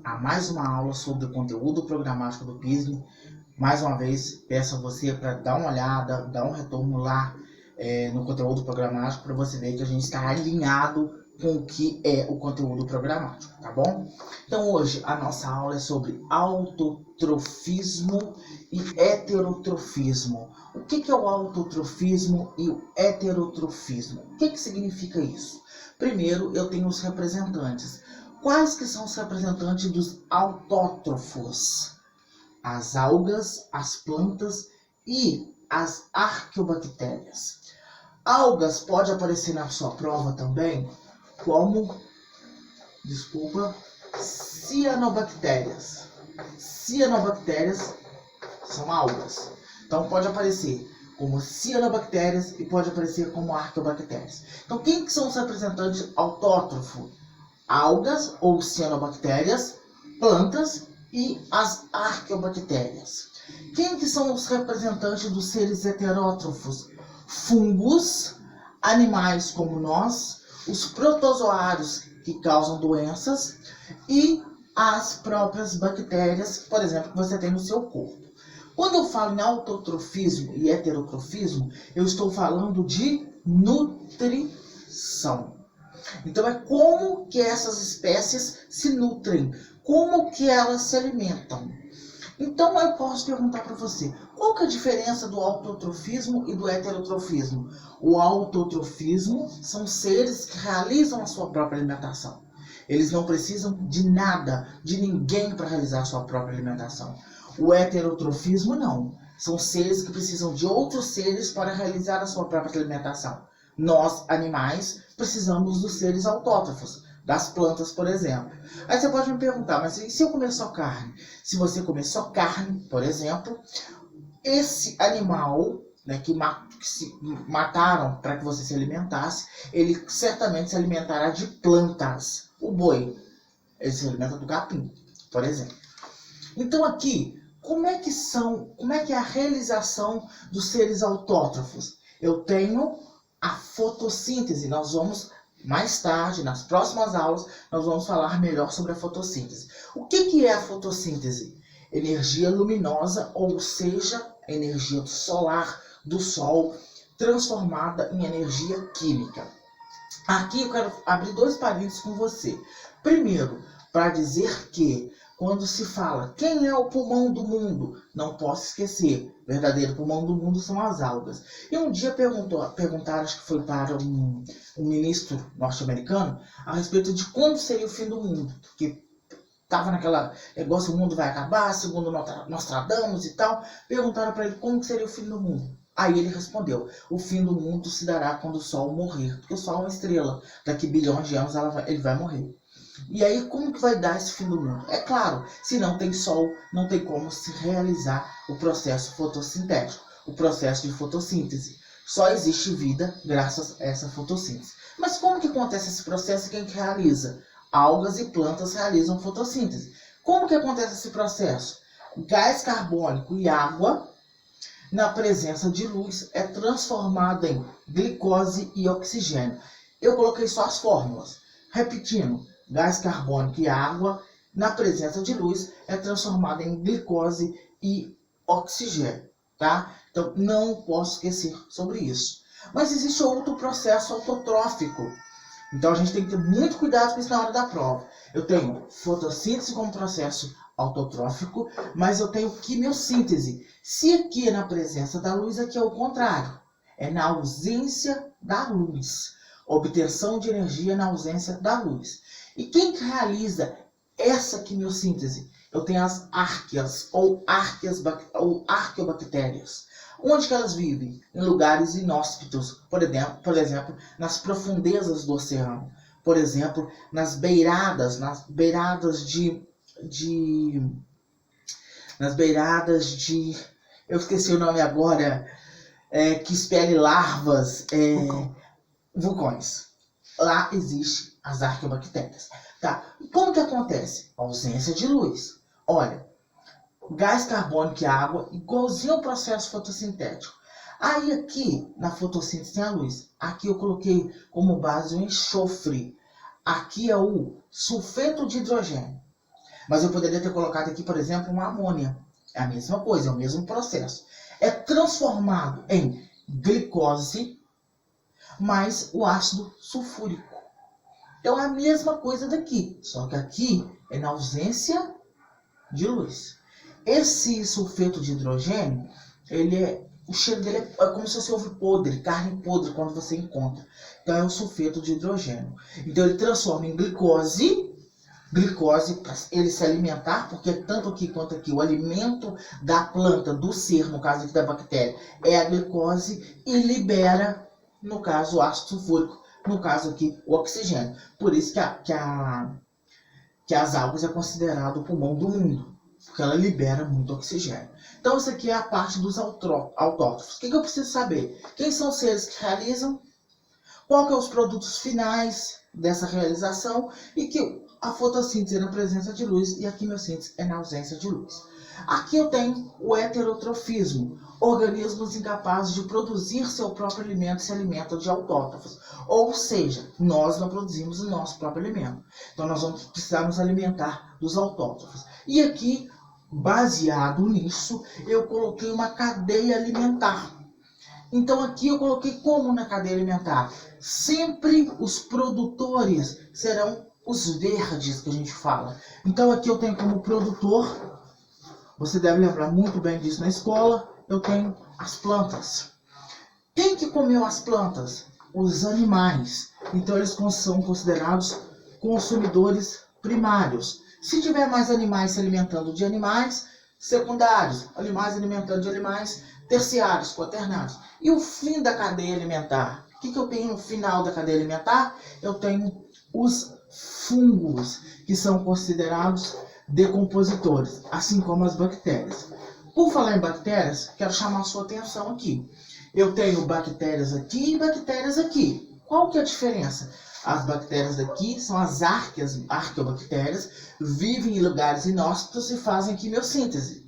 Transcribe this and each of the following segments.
A mais uma aula sobre o conteúdo programático do PISM. Mais uma vez, peço a você para dar uma olhada, dar um retorno lá no conteúdo programático, para você ver que a gente está alinhado com o que é o conteúdo programático, tá bom? Então hoje a nossa aula é sobre autotrofismo e heterotrofismo. O que é o autotrofismo e o heterotrofismo? O que significa isso? Primeiro, eu tenho os representantes. Quais que são os representantes dos autótrofos? As algas, as plantas e as arqueobactérias. Algas pode aparecer na sua prova também como, cianobactérias. Cianobactérias são algas. Então pode aparecer como cianobactérias e pode aparecer como arqueobactérias. Então quem que são os representantes autótrofos? Algas ou cianobactérias, plantas e as arqueobactérias. Quem que são os representantes dos seres heterótrofos? Fungos, animais como nós, os protozoários que causam doenças e as próprias bactérias, por exemplo, que você tem no seu corpo. Quando eu falo em autotrofismo e heterotrofismo, eu estou falando de nutrição. Então é como que essas espécies se nutrem, como que elas se alimentam. Então eu posso perguntar para você, qual que é a diferença do autotrofismo e do heterotrofismo? O autotrofismo são seres que realizam a sua própria alimentação. Eles não precisam de nada, de ninguém para realizar a sua própria alimentação. O heterotrofismo não. São seres que precisam de outros seres para realizar a sua própria alimentação. Nós, animais, precisamos dos seres autótrofos, das plantas, por exemplo. Aí você pode me perguntar, mas e se eu comer só carne? Se você comer só carne, por exemplo, esse animal, né, que se mataram para que você se alimentasse, ele certamente se alimentará de plantas. O boi, ele se alimenta do capim, por exemplo. Então aqui, como é que é a realização dos seres autótrofos? Eu tenho a fotossíntese. Nós vamos, mais tarde, nas próximas aulas, nós vamos falar melhor sobre a fotossíntese. O que é a fotossíntese? Energia luminosa, ou seja, energia solar do sol, transformada em energia química. Aqui eu quero abrir dois parênteses com você. Primeiro, para dizer que quando se fala quem é o pulmão do mundo, não posso esquecer, o verdadeiro pulmão do mundo são as algas. E um dia perguntaram, acho que foi para um ministro norte-americano, a respeito de quando seria o fim do mundo. Porque estava naquela negócio, o mundo vai acabar, segundo Nostradamus e tal. Perguntaram para ele como seria o fim do mundo. Aí ele respondeu, o fim do mundo se dará quando o Sol morrer. Porque o Sol é uma estrela, daqui bilhões de anos ele vai morrer. E aí, como que vai dar esse fim do mundo? É claro, se não tem sol, não tem como se realizar o processo fotossintético, o processo de fotossíntese. Só existe vida graças a essa fotossíntese. Mas como que acontece esse processo e quem que realiza? Algas e plantas realizam fotossíntese. Como que acontece esse processo? Gás carbônico e água, na presença de luz, é transformado em glicose e oxigênio. Eu coloquei só as fórmulas. Repetindo. Gás carbônico e água, na presença de luz, é transformada em glicose e oxigênio, tá? Então, não posso esquecer sobre isso. Mas existe outro processo autotrófico. Então, a gente tem que ter muito cuidado com isso na hora da prova. Eu tenho fotossíntese como processo autotrófico, mas eu tenho quimiossíntese. Se aqui é na presença da luz, aqui é o contrário. É na ausência da luz. Obtenção de energia na ausência da luz. E quem realiza essa quimiossíntese? Eu tenho as árqueas ou arqueobactérias. Onde que elas vivem? Em lugares inóspitos. Por exemplo, nas profundezas do oceano. Por exemplo, nas beiradas de eu esqueci o nome agora, que expele larvas, vulcões. Lá existe as arqueobactérias. Tá? E como que acontece? Ausência de luz. Olha, gás carbônico e água, igualzinho ao processo fotossintético. Aí aqui, na fotossíntese tem a luz. Aqui eu coloquei como base o enxofre. Aqui é o sulfeto de hidrogênio. Mas eu poderia ter colocado aqui, por exemplo, uma amônia. É a mesma coisa, é o mesmo processo. É transformado em glicose mais o ácido sulfúrico. Então é a mesma coisa daqui, só que aqui é na ausência de luz. Esse sulfeto de hidrogênio, o cheiro dele é como se fosse ovo podre, carne podre quando você encontra. Então é o sulfeto de hidrogênio. Então ele transforma em glicose para ele se alimentar, porque tanto aqui quanto aqui o alimento da planta, do ser, no caso aqui da bactéria, é a glicose e libera, no caso, o ácido sulfúrico, no caso aqui o oxigênio. Por isso que as algas é considerado o pulmão do mundo, porque ela libera muito oxigênio. Então isso aqui é a parte dos autótrofos. O que eu preciso saber? Quem são os seres que realizam? Qual que são os produtos finais dessa realização? E que a fotossíntese é na presença de luz e a quimiossíntese é na ausência de luz. Aqui eu tenho o heterotrofismo, organismos incapazes de produzir seu próprio alimento se alimentam de autótrofos. Ou seja, nós não produzimos o nosso próprio alimento. Então nós vamos precisar nos alimentar dos autótrofos. E aqui, baseado nisso, eu coloquei uma cadeia alimentar. Então aqui eu coloquei como na cadeia alimentar? Sempre os produtores serão os verdes que a gente fala. Então aqui eu tenho como produtor, você deve lembrar muito bem disso na escola, eu tenho as plantas. Quem que comeu as plantas? Os animais. Então eles são considerados consumidores primários. Se tiver mais animais se alimentando de animais, secundários, animais alimentando de animais, terciários, quaternários. E o fim da cadeia alimentar? O que eu tenho no final da cadeia alimentar? Eu tenho os fungos, que são considerados decompositores, assim como as bactérias. Por falar em bactérias, quero chamar a sua atenção aqui. Eu tenho bactérias aqui e bactérias aqui. Qual que é a diferença? As bactérias daqui são as arqueobactérias, vivem em lugares inóspitos e fazem quimiossíntese.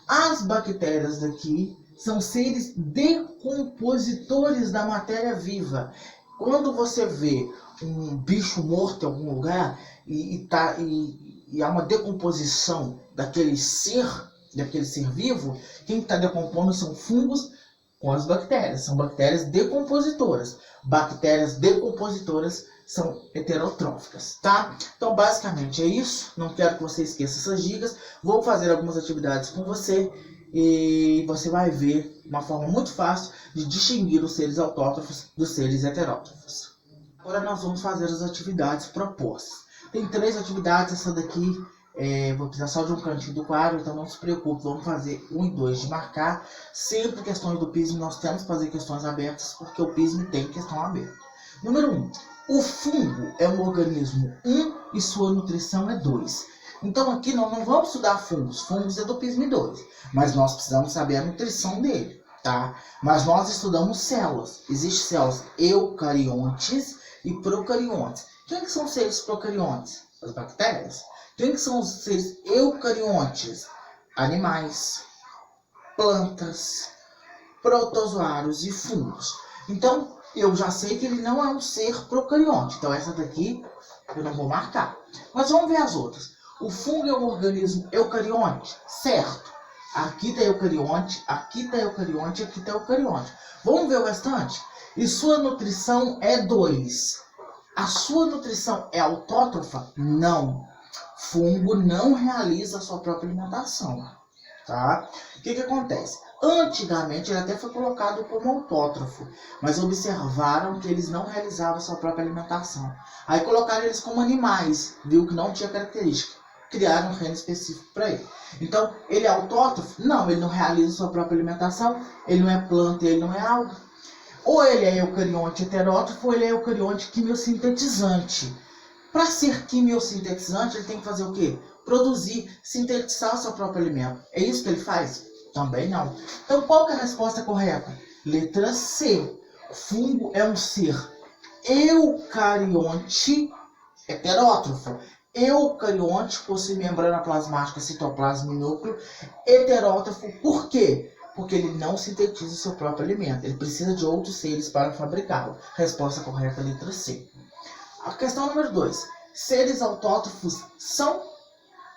As bactérias daqui são seres decompositores da matéria viva. Quando você vê um bicho morto em algum lugar e há uma decomposição daquele ser vivo, quem está decompondo são fungos com as bactérias. São bactérias decompositoras. Bactérias decompositoras são heterotróficas, tá? Então, basicamente é isso. Não quero que você esqueça essas dicas. Vou fazer algumas atividades com você e você vai ver uma forma muito fácil de distinguir os seres autótrofos dos seres heterótrofos. Agora nós vamos fazer as atividades propostas. Tem 3 atividades, essa daqui vou precisar só de um cantinho do quadro, então não se preocupe, vamos fazer 1 e 2 de marcar. Sempre questões do PISM, nós temos que fazer questões abertas, porque o PISM tem questão aberta. Número 1. O fungo é um organismo 1 e sua nutrição é 2. Então aqui nós não vamos estudar fungos. Fungos é do PISM 2, mas nós precisamos saber a nutrição dele, tá? Mas nós estudamos células. Existem células eucariontes e procariontes. Quem que são os seres procariontes? As bactérias. Quem que são os seres eucariontes? Animais, plantas, protozoários e fungos. Então, eu já sei que ele não é um ser procarionte. Então, essa daqui eu não vou marcar. Mas vamos ver as outras. O fungo é um organismo eucarionte? Certo. Aqui está eucarionte, aqui está eucarionte, aqui está eucarionte. Vamos ver o restante? E sua nutrição é 2. A sua nutrição é autótrofa? Não. Fungo não realiza a sua própria alimentação, tá? O que acontece? Antigamente ele até foi colocado como autótrofo, mas observaram que eles não realizavam a sua própria alimentação. Aí colocaram eles como animais, viu que não tinha característica, criaram um reino específico para ele. Então, ele é autótrofo? Não, ele não realiza a sua própria alimentação, ele não é planta, ele não é alga. Ou ele é eucarionte heterótrofo, ou ele é eucarionte quimiosintetizante. Para ser quimiosintetizante, ele tem que fazer o quê? Produzir, sintetizar o seu próprio alimento. É isso que ele faz? Também não. Então, qual que é a resposta correta? Letra C. Fungo é um ser eucarionte heterótrofo. Eucarionte possui membrana plasmática, citoplasma e núcleo. Heterótrofo, por quê? Porque ele não sintetiza o seu próprio alimento. Ele precisa de outros seres para fabricá-lo. Resposta correta, letra C. A questão número 2. Seres autótrofos são?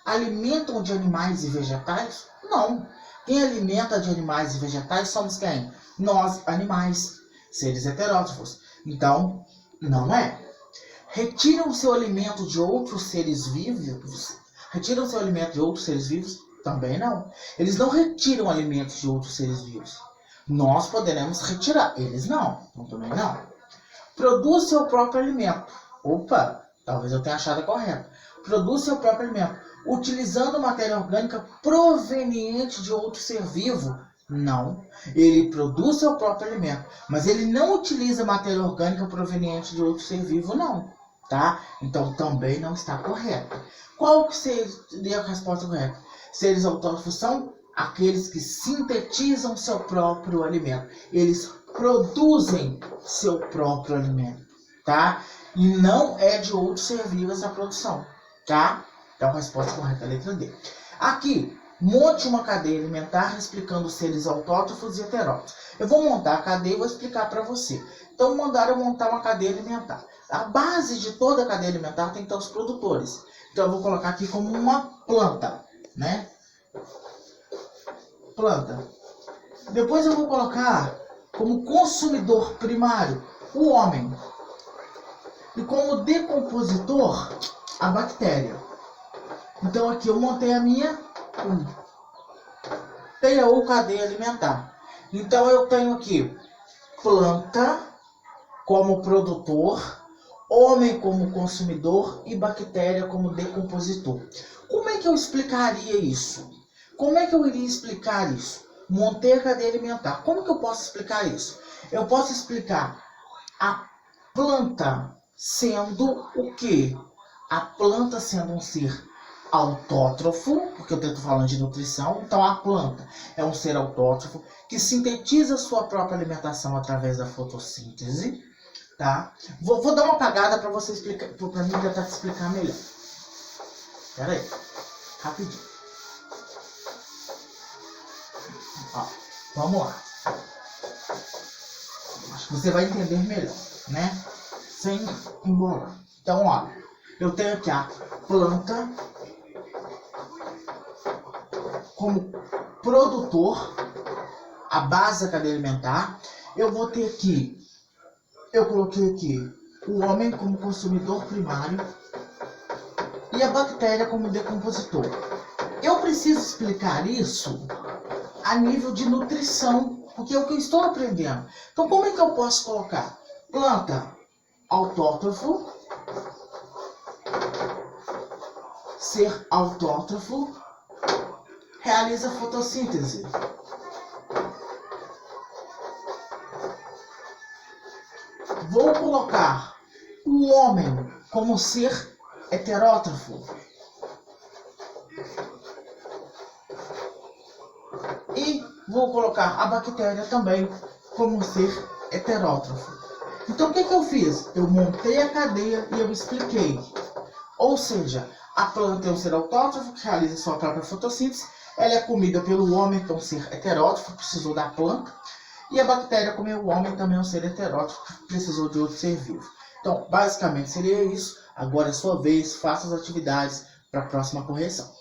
alimentam de animais e vegetais? Não. Quem alimenta de animais e vegetais somos quem? Nós, animais, seres heterótrofos. Então, não é. Retiram o seu alimento de outros seres vivos? Retiram o seu alimento de outros seres vivos? Também não. Eles não retiram alimentos de outros seres vivos. Nós poderemos retirar, eles não. Então também não. Produz seu próprio alimento. Opa, talvez eu tenha achado correto. Produz seu próprio alimento, utilizando matéria orgânica proveniente de outro ser vivo. Não. Ele produz seu próprio alimento, mas ele não utiliza matéria orgânica proveniente de outro ser vivo, não. Tá? Então também não está correto. Qual que seria a resposta correta? Seres autótrofos são aqueles que sintetizam seu próprio alimento. Eles produzem seu próprio alimento, tá? E não é de outros ser vivos essa produção, tá? Então a resposta correta é a letra D. Aqui, monte uma cadeia alimentar explicando os seres autótrofos e heterótrofos. Eu vou montar a cadeia e vou explicar para você. Então mandaram montar uma cadeia alimentar. A base de toda a cadeia alimentar tem então os produtores. Então eu vou colocar aqui como uma planta, né? Planta. Depois eu vou colocar como consumidor primário o homem. E como decompositor a bactéria. Então aqui eu montei a minha cadeia ou cadeia alimentar. Então eu tenho aqui planta como produtor, homem como consumidor e bactéria como decompositor. Como é que eu explicaria isso? Como é que eu iria explicar isso? Montei a cadeia alimentar. Como que eu posso explicar isso? Eu posso explicar a planta sendo o quê? A planta sendo um ser autótrofo, porque eu estou falando de nutrição, então a planta é um ser autótrofo que sintetiza sua própria alimentação através da fotossíntese, tá? Vou dar uma apagada para você explicar, para mim tentar te explicar melhor. Espera aí, rapidinho. Ó, vamos lá. Acho que você vai entender melhor, né? Sem embolar. Então, ó, eu tenho aqui a planta como produtor, a base da cadeia alimentar. Eu vou ter aqui, eu coloquei aqui o homem como consumidor primário e a bactéria como decompositor. Eu preciso explicar isso a nível de nutrição, porque é o que eu estou aprendendo. Então, como é que eu posso colocar? Planta autótrofo, ser autótrofo, realiza fotossíntese. Vou colocar o homem como ser heterótrofo. E vou colocar a bactéria também como ser heterótrofo. Então o que eu fiz? Eu montei a cadeia e eu expliquei. Ou seja, a planta é um ser autótrofo que realiza sua própria fotossíntese. Ela é comida pelo homem, então ser heterótrofo, precisou da planta. E a bactéria comeu o homem, também é um ser heterótrofo, precisou de outro ser vivo. Então, basicamente seria isso. Agora é sua vez, faça as atividades para a próxima correção.